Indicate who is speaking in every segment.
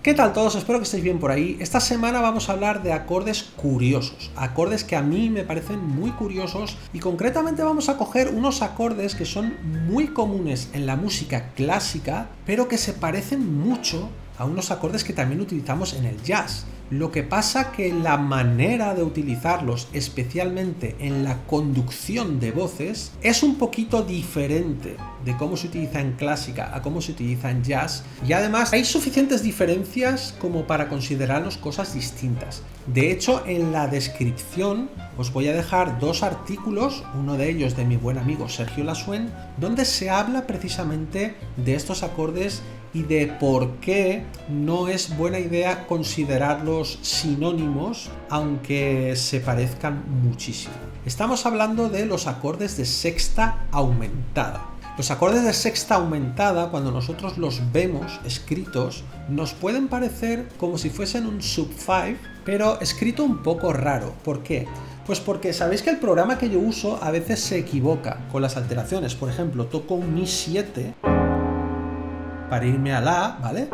Speaker 1: ¿Qué tal todos? Espero que estéis bien por ahí. Esta semana vamos a hablar de acordes curiosos, acordes que a mí me parecen muy curiosos y concretamente vamos a coger unos acordes que son muy comunes en la música clásica, pero que se parecen mucho a unos acordes que también utilizamos en el jazz. Lo que pasa que la manera de utilizarlos, especialmente en la conducción de voces, es un poquito diferente de cómo se utiliza en clásica a cómo se utiliza en jazz, y además hay suficientes diferencias como para considerarlos cosas distintas. De hecho, en la descripción os voy a dejar dos artículos, uno de ellos de mi buen amigo Sergio Lasuen, donde se habla precisamente de estos acordes y de por qué no es buena idea considerarlos sinónimos, aunque se parezcan muchísimo. Estamos hablando de los acordes de sexta aumentada. Los acordes de sexta aumentada, cuando nosotros los vemos escritos, nos pueden parecer como si fuesen un sub 5, pero escrito un poco raro. ¿Por qué? Pues porque sabéis que el programa que yo uso a veces se equivoca con las alteraciones. Por ejemplo, toco un Mi 7 para irme a La, ¿vale?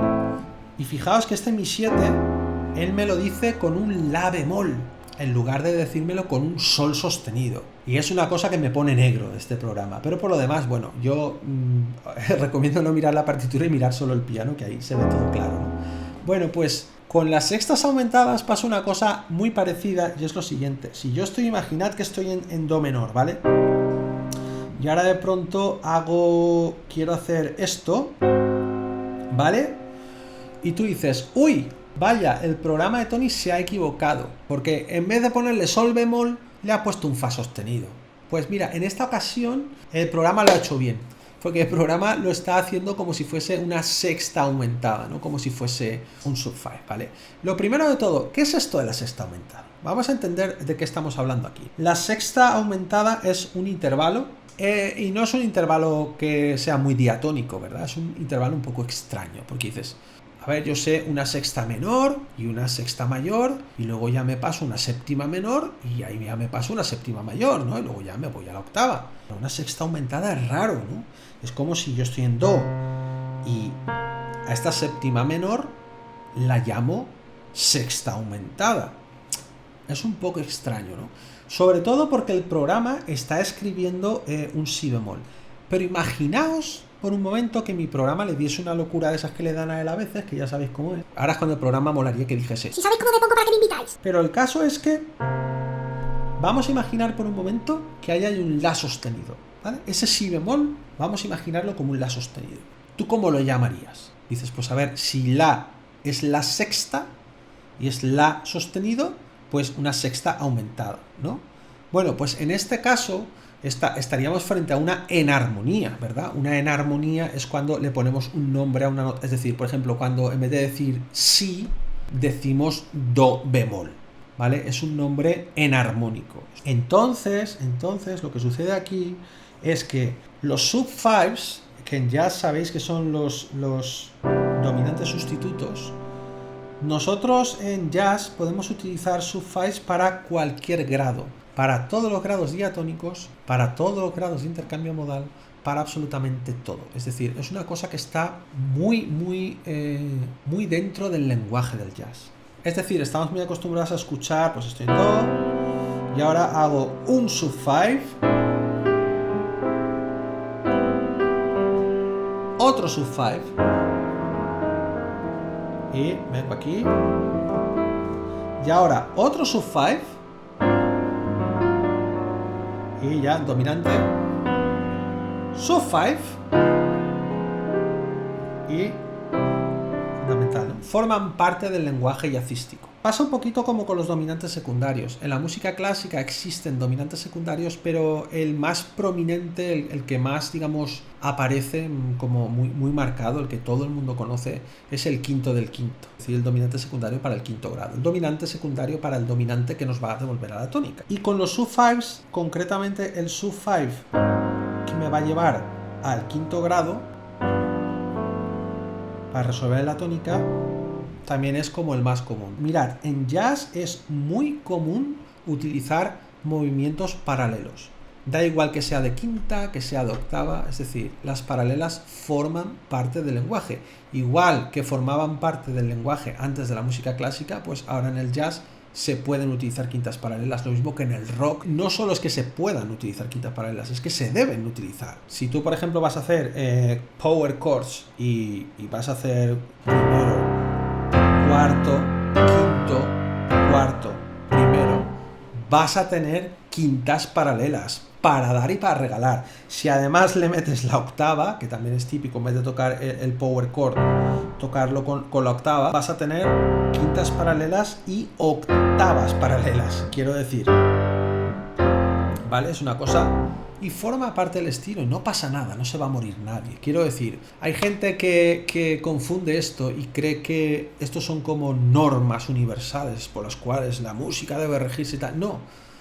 Speaker 1: Y fijaos que este Mi 7, él me lo dice con un La bemol, en lugar de decírmelo con un Sol sostenido. Y es una cosa que me pone negro este programa. Pero por lo demás, bueno, yo recomiendo no mirar la partitura y mirar solo el piano, que ahí se ve todo claro, ¿no? Bueno, pues con las sextas aumentadas pasa una cosa muy parecida, y es lo siguiente. Si yo imaginad que estoy en Do menor, ¿vale? Y ahora de pronto quiero hacer esto, ¿vale? Y tú dices, uy, vaya, el programa de Tony se ha equivocado, porque en vez de ponerle Sol bemol, le ha puesto un Fa sostenido. Pues mira, en esta ocasión el programa lo ha hecho bien, porque el programa lo está haciendo como si fuese una sexta aumentada, no como si fuese un sub 5, ¿vale? Lo primero de todo, ¿qué es esto de la sexta aumentada? Vamos a entender de qué estamos hablando aquí. La sexta aumentada es un intervalo, y no es un intervalo que sea muy diatónico, ¿verdad? Es un intervalo un poco extraño, porque dices, a ver, yo sé una sexta menor y una sexta mayor, y luego ya me paso una séptima menor, y ahí ya me paso una séptima mayor, ¿no? Y luego ya me voy a la octava. Pero una sexta aumentada es raro, ¿no? Es como si yo estoy en Do, y a esta séptima menor la llamo sexta aumentada. Es un poco extraño, ¿no? Sobre todo porque el programa está escribiendo un Si bemol. Pero imaginaos por un momento que mi programa le diese una locura de esas que le dan a él a veces, que ya sabéis cómo es. Ahora es cuando el programa molaría que dijese,
Speaker 2: si sabéis cómo me pongo, ¿para qué me invitáis?
Speaker 1: Pero el caso es que vamos a imaginar por un momento que ahí hay un La sostenido, ¿vale? Ese Si bemol, vamos a imaginarlo como un La sostenido. ¿Tú cómo lo llamarías? Dices, pues a ver, si La es la sexta y es La sostenido, pues una sexta aumentada, ¿no? Bueno, pues en este caso estaríamos frente a una enarmonía, ¿verdad? Una enarmonía es cuando le ponemos un nombre a una nota, es decir, por ejemplo, cuando en vez de decir Si, decimos Do bemol, ¿vale? Es un nombre enarmónico. Entonces, lo que sucede aquí es que los sub 5s, que ya sabéis que son los dominantes sustitutos, nosotros en jazz podemos utilizar sub 5s para cualquier grado, para todos los grados diatónicos, para todos los grados de intercambio modal, para absolutamente todo. Es decir, es una cosa que está muy dentro del lenguaje del jazz. Es decir, estamos muy acostumbrados a escuchar, pues estoy en Do, y ahora hago un sub 5, otro sub 5, y vengo aquí, y ahora otro sub 5, y ya dominante, sub 5 y fundamental. Forman parte del lenguaje jazzístico. Pasa un poquito como con los dominantes secundarios. En la música clásica existen dominantes secundarios, pero el más prominente, el que más, digamos, aparece como muy marcado, el que todo el mundo conoce, es el quinto del quinto. Es decir, el dominante secundario para el quinto grado. El dominante secundario para el dominante que nos va a devolver a la tónica. Y con los sub 5s, concretamente el sub 5 que me va a llevar al quinto grado para resolver la tónica, también es como el más común. Mirad, en jazz es muy común utilizar movimientos paralelos. Da igual que sea de quinta, que sea de octava, es decir, las paralelas forman parte del lenguaje. Igual que formaban parte del lenguaje antes de la música clásica, pues ahora en el jazz se pueden utilizar quintas paralelas, lo mismo que en el rock. No solo es que se puedan utilizar quintas paralelas, es que se deben utilizar. Si tú, por ejemplo, vas a hacer power chords y vas a hacer primero, cuarto, quinto, cuarto, primero, vas a tener quintas paralelas para dar y para regalar. Si además le metes la octava, que también es típico, en vez de tocar el power chord, tocarlo con la octava, vas a tener quintas paralelas y octavas paralelas, quiero decir. ¿Vale? Es una cosa y forma parte del estilo y no pasa nada, no se va a morir nadie. Quiero decir, hay gente que confunde esto y cree que estos son como normas universales por las cuales la música debe regirse y tal. No,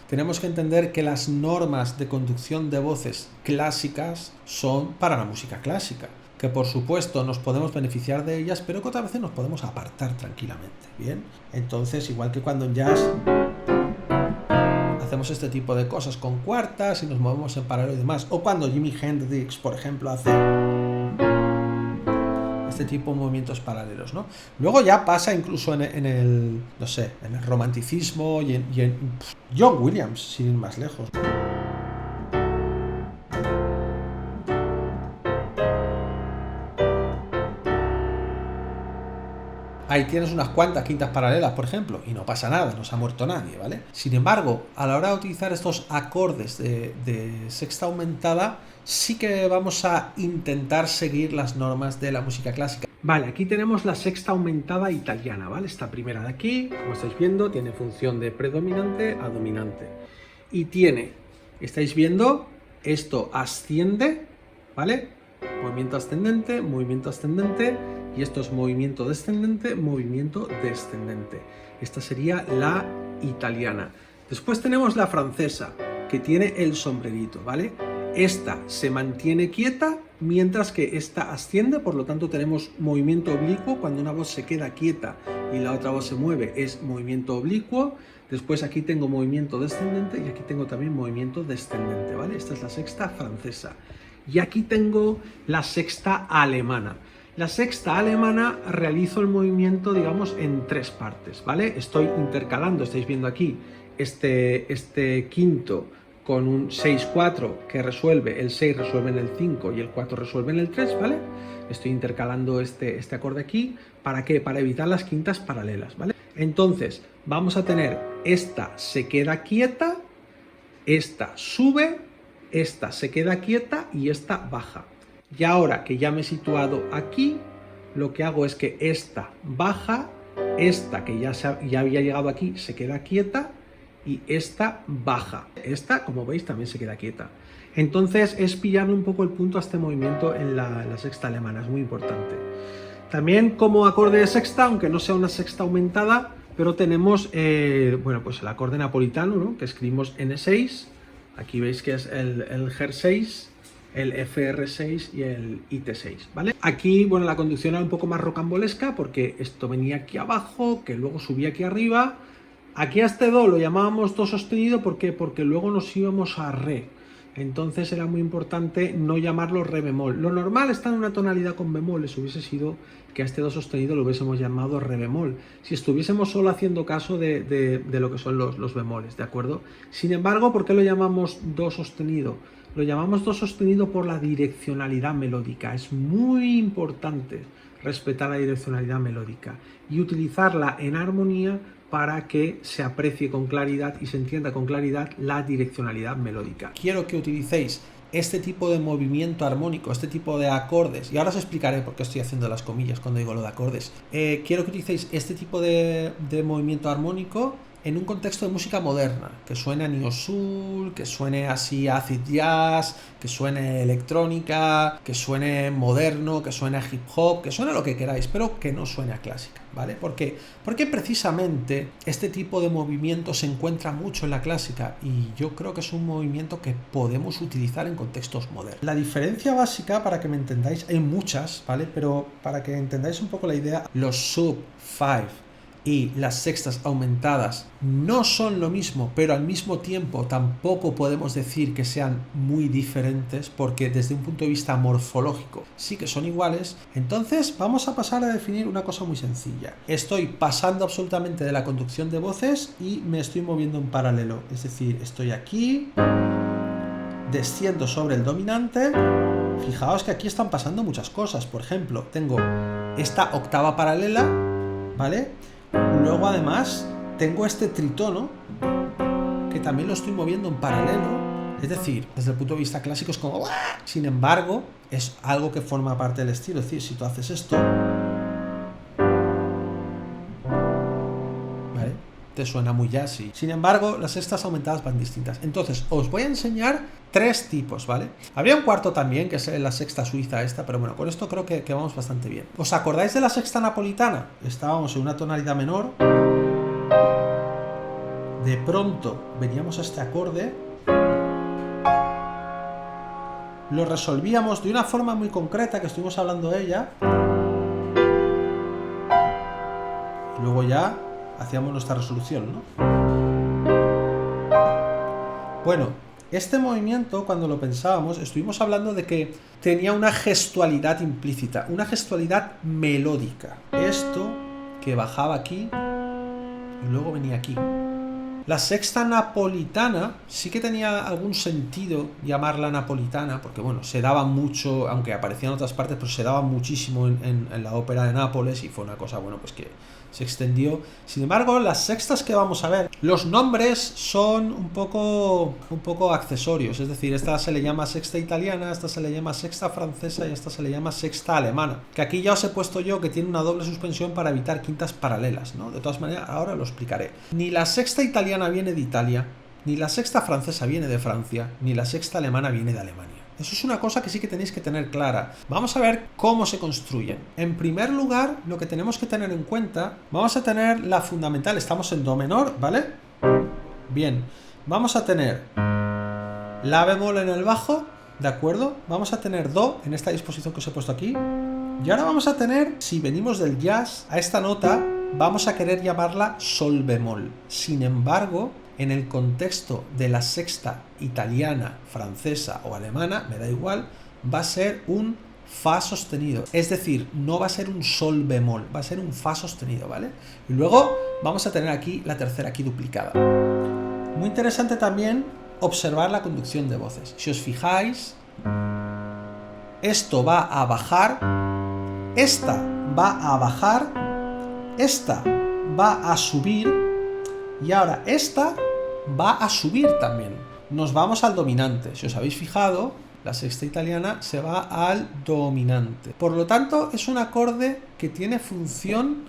Speaker 1: tenemos que entender que las normas de conducción de voces clásicas son para la música clásica, que por supuesto nos podemos beneficiar de ellas, pero que otras veces nos podemos apartar tranquilamente, ¿bien? Entonces, igual que cuando en jazz hacemos este tipo de cosas con cuartas y nos movemos en paralelo y demás, o cuando Jimi Hendrix, por ejemplo, hace este tipo de movimientos paralelos, ¿no? Luego ya pasa incluso en el, no sé, en el romanticismo y en John Williams, sin ir más lejos. Ahí tienes unas cuantas quintas paralelas, por ejemplo, y no pasa nada, no se ha muerto nadie, ¿vale? Sin embargo, a la hora de utilizar estos acordes de sexta aumentada, sí que vamos a intentar seguir las normas de la música clásica. Vale, aquí tenemos la sexta aumentada italiana, ¿vale? Esta primera de aquí, como estáis viendo, tiene función de predominante a dominante. Y tiene, estáis viendo, esto asciende, ¿vale? Movimiento ascendente, y esto es movimiento descendente, movimiento descendente. Esta sería la italiana. Después tenemos la francesa, que tiene el sombrerito, ¿vale? Esta se mantiene quieta, mientras que esta asciende, por lo tanto tenemos movimiento oblicuo. Cuando una voz se queda quieta y la otra voz se mueve, es movimiento oblicuo. Después aquí tengo movimiento descendente y aquí tengo también movimiento descendente, ¿vale? Esta es la sexta francesa. Y aquí tengo la sexta alemana. La sexta alemana realizo el movimiento, digamos, en tres partes, ¿vale? Estoy intercalando, estáis viendo aquí, este quinto con un 6-4 que resuelve, el 6 resuelve en el 5 y el 4 resuelve en el 3, ¿vale? Estoy intercalando este acorde aquí, ¿para qué? Para evitar las quintas paralelas, ¿vale? Entonces, vamos a tener esta se queda quieta, esta sube, esta se queda quieta y esta baja. Y ahora que ya me he situado aquí, lo que hago es que esta baja, esta que ya había llegado aquí se queda quieta y esta baja. Esta, como veis, también se queda quieta. Entonces es pillarle un poco el punto a este movimiento en la sexta alemana, es muy importante. También como acorde de sexta, aunque no sea una sexta aumentada, pero tenemos bueno, pues el acorde napolitano, ¿no? Que escribimos N6. Aquí veis que es el GER6, el FR6 y el IT6, ¿vale? Aquí, bueno, la conducción era un poco más rocambolesca porque esto venía aquí abajo, que luego subía aquí arriba. Aquí a este do lo llamábamos do sostenido, ¿por qué? Porque luego nos íbamos a re. Entonces era muy importante no llamarlo re bemol. Lo normal está en una tonalidad con bemoles, hubiese sido que a este do sostenido lo hubiésemos llamado re bemol, si estuviésemos solo haciendo caso de lo que son los bemoles, ¿de acuerdo? Sin embargo, ¿por qué lo llamamos do sostenido? Lo llamamos do sostenido por la direccionalidad melódica. Es muy importante respetar la direccionalidad melódica y utilizarla en armonía para que se aprecie con claridad y se entienda con claridad la direccionalidad melódica. Quiero que utilicéis este tipo de movimiento armónico, este tipo de acordes, y ahora os explicaré por qué estoy haciendo las comillas cuando digo lo de acordes. Quiero que utilicéis este tipo de movimiento armónico en un contexto de música moderna, que suene a neo soul, que suene así a acid jazz, que suene electrónica, que suene moderno, que suene a hip hop, que suene lo que queráis, pero que no suene a clásica, ¿vale? ¿Por qué? Porque precisamente este tipo de movimiento se encuentra mucho en la clásica y yo creo que es un movimiento que podemos utilizar en contextos modernos. La diferencia básica, para que me entendáis, hay muchas, ¿vale? Pero para que entendáis un poco la idea, los sub 5, y las sextas aumentadas no son lo mismo, pero al mismo tiempo tampoco podemos decir que sean muy diferentes, porque desde un punto de vista morfológico sí que son iguales. Entonces vamos a pasar a definir una cosa muy sencilla. Estoy pasando absolutamente de la conducción de voces y me estoy moviendo en paralelo, es decir, estoy aquí, desciendo sobre el dominante. Fijaos que aquí están pasando muchas cosas. Por ejemplo, tengo esta octava paralela, ¿vale? Luego además tengo este tritono que también lo estoy moviendo en paralelo. Es decir, desde el punto de vista clásico es como ¡uah! Sin embargo, es algo que forma parte del estilo. Es decir, si tú haces esto, ¿vale? Te suena muy jazzy. Sin embargo, las sextas aumentadas van distintas. Entonces, os voy a enseñar 3 tipos, ¿vale? Habría un cuarto también, que es la sexta suiza esta, pero bueno, con esto creo que vamos bastante bien. ¿Os acordáis de la sexta napolitana? Estábamos en una tonalidad menor. De pronto veníamos a este acorde. Lo resolvíamos de una forma muy concreta, que estuvimos hablando de ella. Y luego ya hacíamos nuestra resolución, ¿no? Bueno, este movimiento, cuando lo pensábamos, estuvimos hablando de que tenía una gestualidad implícita, una gestualidad melódica. Esto que bajaba aquí y luego venía aquí. La sexta napolitana sí que tenía algún sentido llamarla napolitana, porque bueno, se daba mucho, aunque aparecía en otras partes, pero se daba muchísimo en la ópera de Nápoles y fue una cosa, bueno, pues que se extendió. Sin embargo, las sextas que vamos a ver, los nombres son un poco accesorios, es decir, esta se le llama sexta italiana, esta se le llama sexta francesa y esta se le llama sexta alemana, que aquí ya os he puesto yo que tiene una doble suspensión para evitar quintas paralelas, ¿no? De todas maneras, ahora lo explicaré. Ni la sexta italiana viene de Italia, ni la sexta francesa viene de Francia, ni la sexta alemana viene de Alemania. Eso es una cosa que sí que tenéis que tener clara. Vamos a ver cómo se construyen. En primer lugar, lo que tenemos que tener en cuenta, vamos a tener la fundamental, estamos en do menor, ¿vale? Bien, vamos a tener la bemol en el bajo, ¿de acuerdo? Vamos a tener do en esta disposición que os he puesto aquí. Y ahora vamos a tener, si venimos del jazz, a esta nota vamos a querer llamarla sol bemol. Sin embargo, en el contexto de la sexta italiana, francesa o alemana, me da igual, va a ser un fa sostenido. Es decir, no va a ser un sol bemol, va a ser un fa sostenido, ¿vale? Y luego vamos a tener aquí la tercera aquí duplicada. Muy interesante también observar la conducción de voces. Si os fijáis, esto va a bajar, esta va a bajar, esta va a subir y ahora esta va a subir también. Nos vamos al dominante. Si os habéis fijado, la sexta italiana se va al dominante. Por lo tanto, es un acorde que tiene función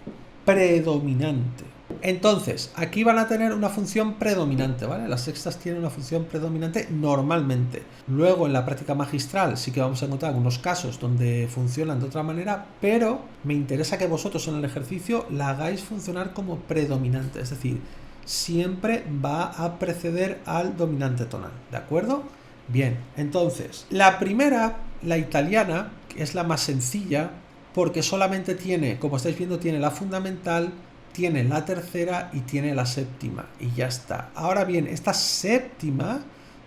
Speaker 1: predominante. Entonces, aquí van a tener una función predominante, ¿vale? Las sextas tienen una función predominante normalmente. Luego, en la práctica magistral, sí que vamos a encontrar algunos casos donde funcionan de otra manera, pero me interesa que vosotros en el ejercicio la hagáis funcionar como predominante, es decir, siempre va a preceder al dominante tonal, ¿de acuerdo? Bien, entonces, la primera, la italiana, que es la más sencilla, porque solamente tiene, como estáis viendo, tiene la fundamental, tiene la tercera y tiene la séptima, y ya está. Ahora bien, esta séptima,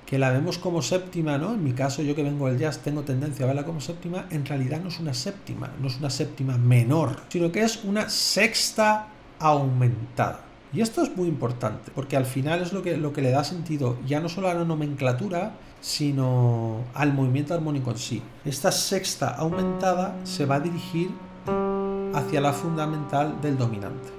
Speaker 1: que la vemos como séptima, ¿no? En mi caso, yo que vengo del jazz, tengo tendencia a verla como séptima, en realidad no es una séptima menor, sino que es una sexta aumentada. Y esto es muy importante, porque al final es lo que le da sentido ya no solo a la nomenclatura, sino al movimiento armónico en sí. Esta sexta aumentada se va a dirigir hacia la fundamental del dominante,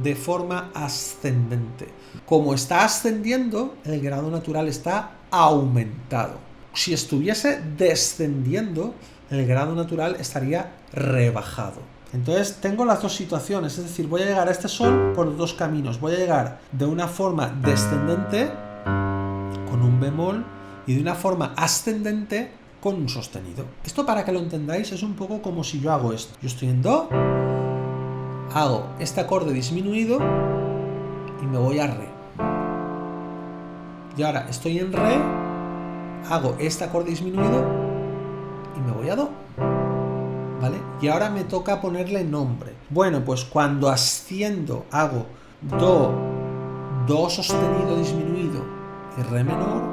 Speaker 1: de forma ascendente. Como está ascendiendo, el grado natural está aumentado. Si estuviese descendiendo, el grado natural estaría rebajado. Entonces tengo las dos situaciones, es decir, voy a llegar a este sol por dos caminos. Voy a llegar de una forma descendente con un bemol y de una forma ascendente con un sostenido. Esto, para que lo entendáis, es un poco como si yo hago esto. Yo estoy en do, hago este acorde disminuido y me voy a re. Y ahora estoy en re, hago este acorde disminuido y me voy a do, ¿vale? y ahora me toca ponerle nombre. Bueno, pues cuando asciendo hago do, do sostenido disminuido y re menor,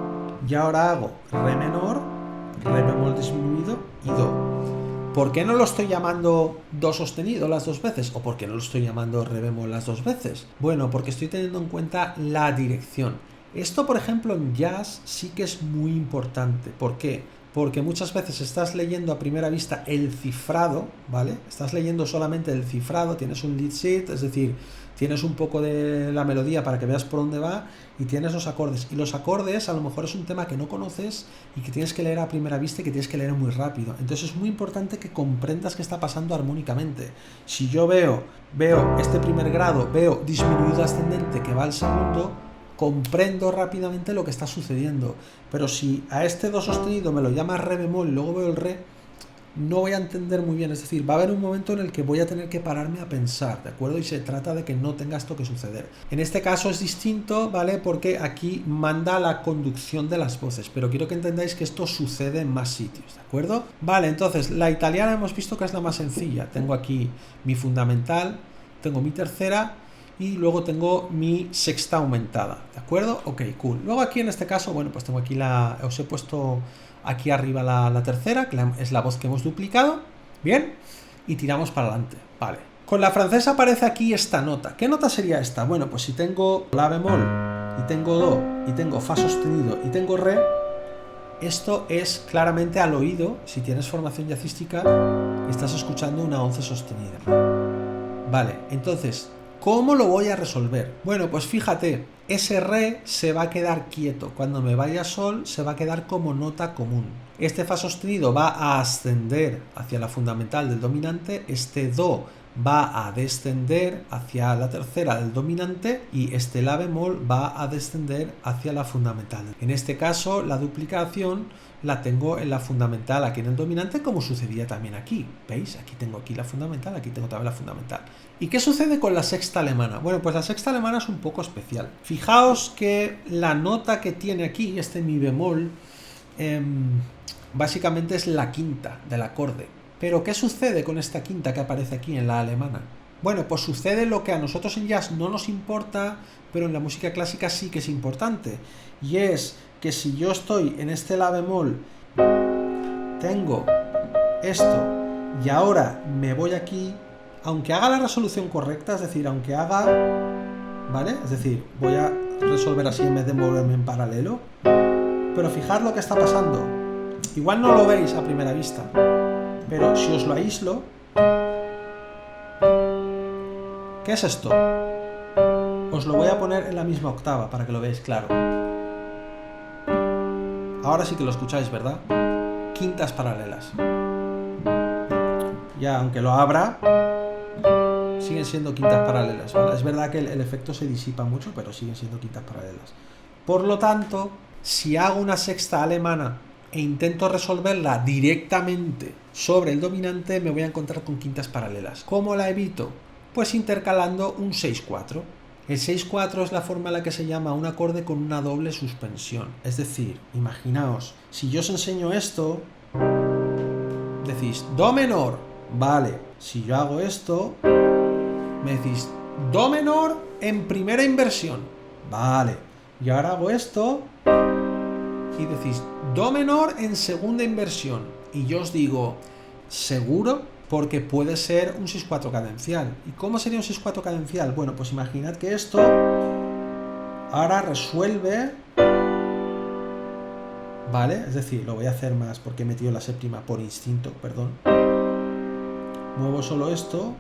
Speaker 1: y ahora hago re menor, re bemol disminuido y do. ¿Por qué no lo estoy llamando do sostenido las dos veces? ¿O por qué no lo estoy llamando re bemol las dos veces? Bueno, porque estoy teniendo en cuenta la dirección. Esto, por ejemplo, en jazz sí que es muy importante. ¿Por qué? Porque muchas veces estás leyendo a primera vista el cifrado, ¿vale? Estás leyendo solamente el cifrado, tienes un lead sheet, es decir, tienes un poco de la melodía para que veas por dónde va y tienes los acordes. Y los acordes a lo mejor es un tema que no conoces y que tienes que leer a primera vista y que tienes que leer muy rápido. Entonces es muy importante que comprendas qué está pasando armónicamente. Si yo veo este primer grado, veo disminuido ascendente que va al segundo, comprendo rápidamente lo que está sucediendo. Pero si a este do sostenido me lo llama re bemol y luego veo el re, no voy a entender muy bien. Es decir, va a haber un momento en el que voy a tener que pararme a pensar, ¿de acuerdo? Y se trata de que no tenga esto que suceder. En este caso es distinto, ¿vale? Porque aquí manda la conducción de las voces, pero quiero que entendáis que esto sucede en más sitios, ¿de acuerdo? Vale, entonces la italiana hemos visto que es la más sencilla. Tengo aquí mi fundamental, tengo mi tercera y luego tengo mi sexta aumentada, ¿de acuerdo? Ok, cool. Luego aquí en este caso, bueno, pues tengo aquí os he puesto aquí arriba la tercera, que es la voz que hemos duplicado, bien, y tiramos para adelante, vale. Con la francesa aparece aquí esta nota. ¿Qué nota sería esta? Bueno, pues si tengo la bemol, y tengo do, y tengo fa sostenido, y tengo re, esto es claramente al oído, si tienes formación jazzística, estás escuchando una 11 sostenida. Vale, entonces, ¿cómo lo voy a resolver? Bueno, pues fíjate, ese re se va a quedar quieto. Cuando me vaya a sol, se va a quedar como nota común. Este fa sostenido va a ascender hacia la fundamental del dominante, este do va a descender hacia la tercera del dominante y este la bemol va a descender hacia la fundamental. En este caso, la duplicación la tengo en la fundamental aquí en el dominante, como sucedía también aquí. ¿Veis? Aquí tengo aquí la fundamental, aquí tengo también la fundamental. ¿Y qué sucede con la sexta alemana? Bueno, pues la sexta alemana es un poco especial. Fijaos que la nota que tiene aquí, este mi bemol, básicamente es la quinta del acorde. Pero ¿qué sucede con esta quinta que aparece aquí en la alemana? Bueno, pues sucede lo que a nosotros en jazz no nos importa, pero en la música clásica sí que es importante. Y es que si yo estoy en este la bemol, tengo esto, y ahora me voy aquí, aunque haga la resolución correcta, es decir, aunque haga, ¿vale? Es decir, voy a resolver así en vez de moverme en paralelo, pero fijad lo que está pasando. Igual no lo veis a primera vista, pero si os lo aíslo, ¿qué es esto? Os lo voy a poner en la misma octava para que lo veáis claro. Ahora sí que lo escucháis, ¿verdad? Quintas paralelas. Ya, aunque lo abra, siguen siendo quintas paralelas, ¿vale? Es verdad que el efecto se disipa mucho, pero siguen siendo quintas paralelas. Por lo tanto, si hago una sexta alemana e intento resolverla directamente sobre el dominante, me voy a encontrar con quintas paralelas. ¿Cómo la evito? Pues intercalando un 6-4. El 6-4 es la forma en la que se llama un acorde con una doble suspensión. Es decir, imaginaos, si yo os enseño esto, decís do menor, vale. Si yo hago esto, me decís do menor en primera inversión, vale. Y ahora hago esto y decís do menor en segunda inversión. Y yo os digo, ¿seguro? Porque puede ser un 6-4 cadencial. ¿Y cómo sería un 6-4 cadencial? Bueno, pues imaginad que esto ahora resuelve, ¿vale? Es decir, lo voy a hacer más porque he metido la séptima por instinto, perdón. Muevo solo esto,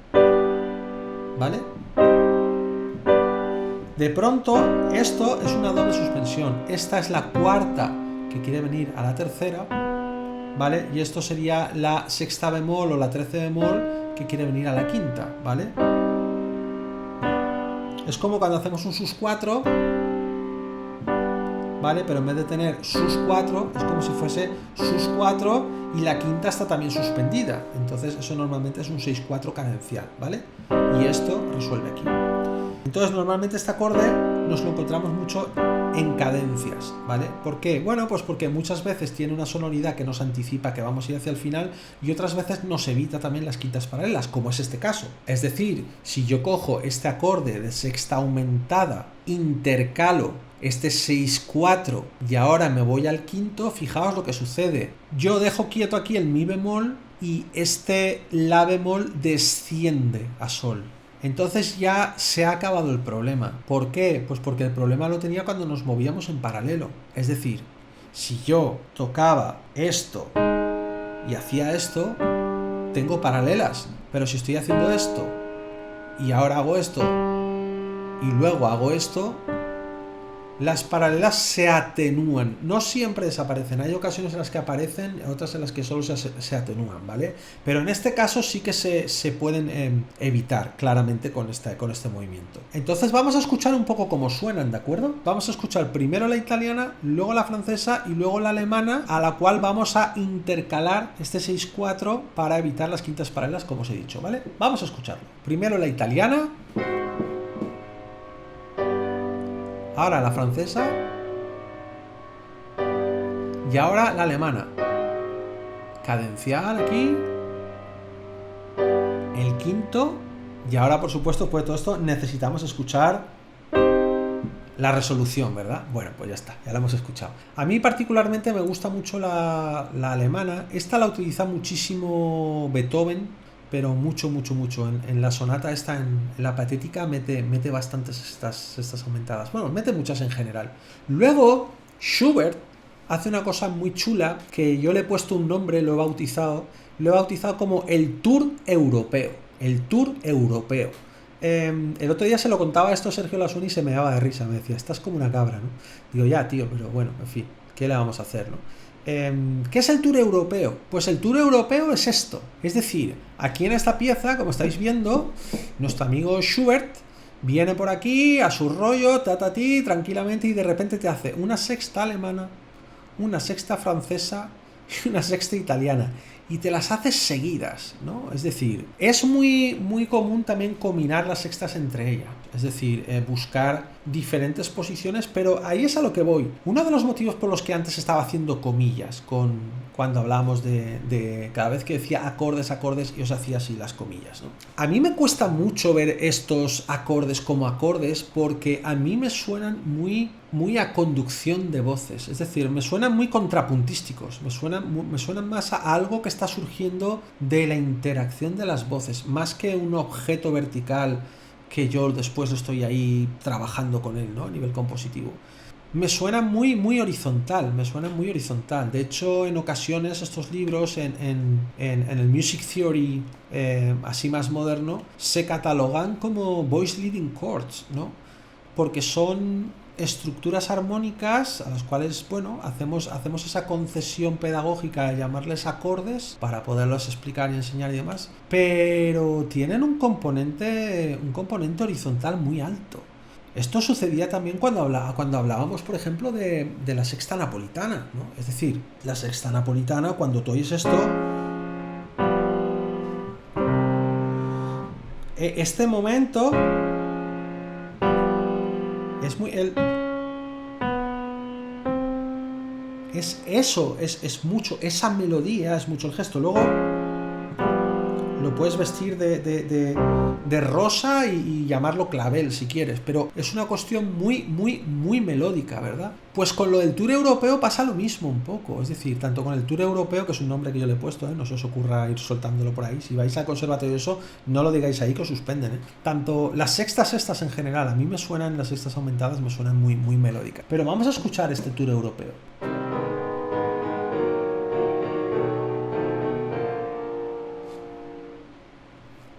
Speaker 1: ¿vale? De pronto, esto es una doble suspensión. Esta es la cuarta que quiere venir a la tercera, ¿vale? Y esto sería la sexta bemol o la 13 bemol que quiere venir a la quinta, ¿vale? Es como cuando hacemos un sus4, ¿vale? Pero en vez de tener sus4, es como si fuese sus4 y la quinta está también suspendida. Entonces eso normalmente es un 6-4 cadencial, ¿vale? Y esto resuelve aquí. Entonces normalmente este acorde nos lo encontramos mucho en cadencias, ¿vale? ¿Por qué? Bueno, pues porque muchas veces tiene una sonoridad que nos anticipa que vamos a ir hacia el final y otras veces nos evita también las quintas paralelas, como es este caso. Es decir, si yo cojo este acorde de sexta aumentada, intercalo este 6-4 y ahora me voy al quinto, fijaos lo que sucede. Yo dejo quieto aquí el mi bemol y este la bemol desciende a sol. Entonces ya se ha acabado el problema. ¿Por qué? Pues porque el problema lo tenía cuando nos movíamos en paralelo. Es decir, si yo tocaba esto y hacía esto, tengo paralelas. Pero si estoy haciendo esto y ahora hago esto y luego hago esto, las paralelas se atenúan, no siempre desaparecen, hay ocasiones en las que aparecen, otras en las que solo se atenúan, ¿vale? Pero en este caso sí que se pueden evitar claramente con este movimiento. Entonces vamos a escuchar un poco cómo suenan, ¿de acuerdo? Vamos a escuchar primero la italiana, luego la francesa y luego la alemana, a la cual vamos a intercalar este 6-4 para evitar las quintas paralelas, como os he dicho, ¿vale? Vamos a escucharlo. Primero la italiana. Ahora la francesa y ahora la alemana. Cadencial aquí, el quinto y ahora por supuesto después de todo esto necesitamos escuchar la resolución, ¿verdad? Bueno, pues ya está, ya la hemos escuchado. A mí particularmente me gusta mucho la alemana. Esta la utiliza muchísimo Beethoven, pero mucho. En la sonata esta, en la patética, mete bastantes estas aumentadas. Bueno, mete muchas en general. Luego, Schubert hace una cosa muy chula que yo le he puesto un nombre, lo he bautizado como el Tour Europeo. El Tour Europeo. El otro día se lo contaba esto a Sergio Lasuni y se me daba de risa. Me decía, estás como una cabra, ¿no? Digo, ya, tío, pero bueno, en fin, ¿qué le vamos a hacer, no? ¿Qué es el Tour Europeo? Pues el Tour Europeo es esto. Es decir, aquí en esta pieza, como estáis viendo, nuestro amigo Schubert viene por aquí a su rollo, tranquilamente, y de repente te hace una sexta alemana, una sexta francesa y una sexta italiana. Y te las haces seguidas, ¿no? Es decir, es muy común también combinar las sextas entre ellas. Es decir, buscar diferentes posiciones, pero ahí es a lo que voy. Uno de los motivos por los que antes estaba haciendo comillas cuando hablábamos de cada vez que decía acordes y os hacía así las comillas, ¿no? A mí me cuesta mucho ver estos acordes como acordes porque a mí me suenan muy a conducción de voces, es decir, me suenan muy contrapuntísticos, me suenan más a algo que está surgiendo de la interacción de las voces, más que un objeto vertical que yo después estoy ahí trabajando con él, ¿no? A nivel compositivo. Me suena muy horizontal, De hecho, en ocasiones estos libros, en el Music Theory así más moderno, se catalogan como voice leading chords, ¿no? Porque son estructuras armónicas a las cuales, bueno, hacemos esa concesión pedagógica de llamarles acordes para poderlos explicar y enseñar y demás, pero tienen un componente horizontal muy alto. Esto sucedía también cuando hablábamos, por ejemplo, de la sexta napolitana, ¿no? Es decir, la sexta napolitana, cuando tú oyes esto, este momento es muy... Es eso, es mucho, esa melodía, es mucho el gesto. Luego lo puedes vestir de rosa y llamarlo clavel si quieres, pero es una cuestión muy melódica, ¿verdad? Pues con lo del Tour Europeo pasa lo mismo un poco, es decir, tanto con el Tour Europeo, que es un nombre que yo le he puesto, no se os ocurra ir soltándolo por ahí, si vais al conservatorio eso, no lo digáis ahí que os suspenden, Tanto las sextas estas en general, a mí me suenan, las sextas aumentadas me suenan muy melódicas, pero vamos a escuchar este Tour Europeo.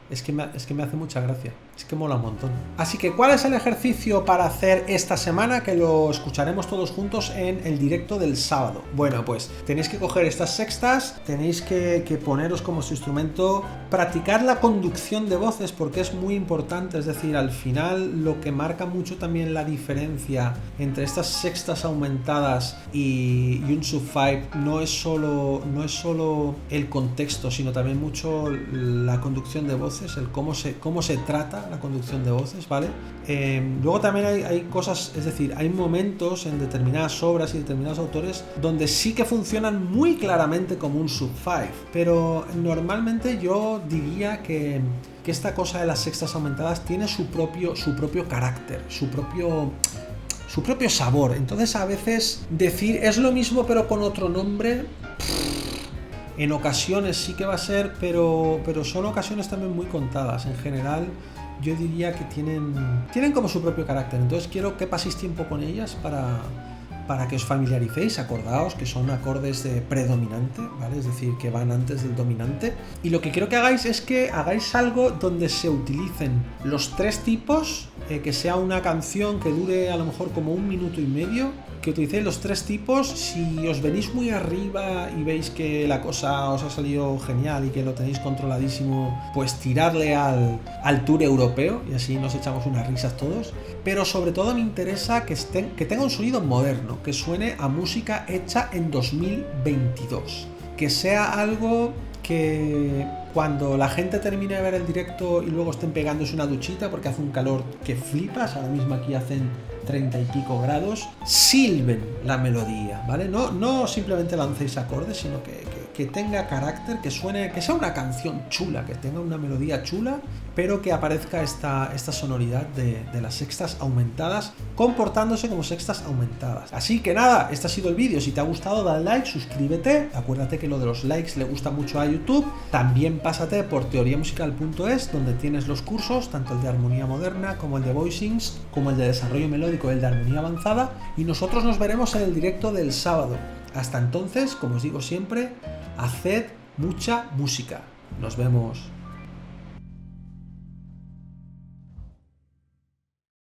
Speaker 1: Es que me hace mucha gracia, es que mola un montón. Así que, ¿cuál es el ejercicio para hacer esta semana? Que lo escucharemos todos juntos en el directo del sábado. Bueno, pues tenéis que coger estas sextas, tenéis que poneros como su instrumento, practicar la conducción de voces porque es muy importante, es decir, al final lo que marca mucho también la diferencia entre estas sextas aumentadas y un sub-5 no es solo el contexto, sino también mucho la conducción de voces, el cómo se trata la conducción de voces, ¿vale? Luego también hay cosas, es decir, hay momentos en determinadas obras y determinados autores donde sí que funcionan muy claramente como un sub 5, pero normalmente yo diría que esta cosa de las sextas aumentadas tiene su propio carácter, su propio sabor. Entonces a veces decir es lo mismo pero con otro nombre, en ocasiones sí que va a ser, pero son ocasiones también muy contadas. En general yo diría que tienen como su propio carácter. Entonces quiero que paséis tiempo con ellas para que os familiaricéis. Acordaos que son acordes de predominante, ¿vale? Es decir, que van antes del dominante. Y lo que quiero que hagáis es que hagáis algo donde se utilicen los tres tipos, que sea una canción que dure a lo mejor como 1 minuto y medio, que utilicéis los tres tipos. Si os venís muy arriba y veis que la cosa os ha salido genial y que lo tenéis controladísimo, pues tiradle al tour europeo y así nos echamos unas risas todos. Pero sobre todo me interesa que tenga un sonido moderno, que suene a música hecha en 2022, que sea algo que cuando la gente termine de ver el directo y luego estén pegándose una duchita porque hace un calor que flipas, ahora mismo aquí hacen 30 y pico grados, silben la melodía, ¿vale? No simplemente lancéis acordes, sino que tenga carácter, que suene, que sea una canción chula, que tenga una melodía chula, pero que aparezca esta sonoridad de las sextas aumentadas, comportándose como sextas aumentadas. Así que nada, este ha sido el vídeo. Si te ha gustado, dale like, suscríbete. Acuérdate que lo de los likes le gusta mucho a YouTube. También pásate por teoriamusical.es, donde tienes los cursos, tanto el de armonía moderna como el de voicings, como el de desarrollo melódico y el de armonía avanzada. Y nosotros nos veremos en el directo del sábado. Hasta entonces, como os digo siempre, haced mucha música. Nos vemos.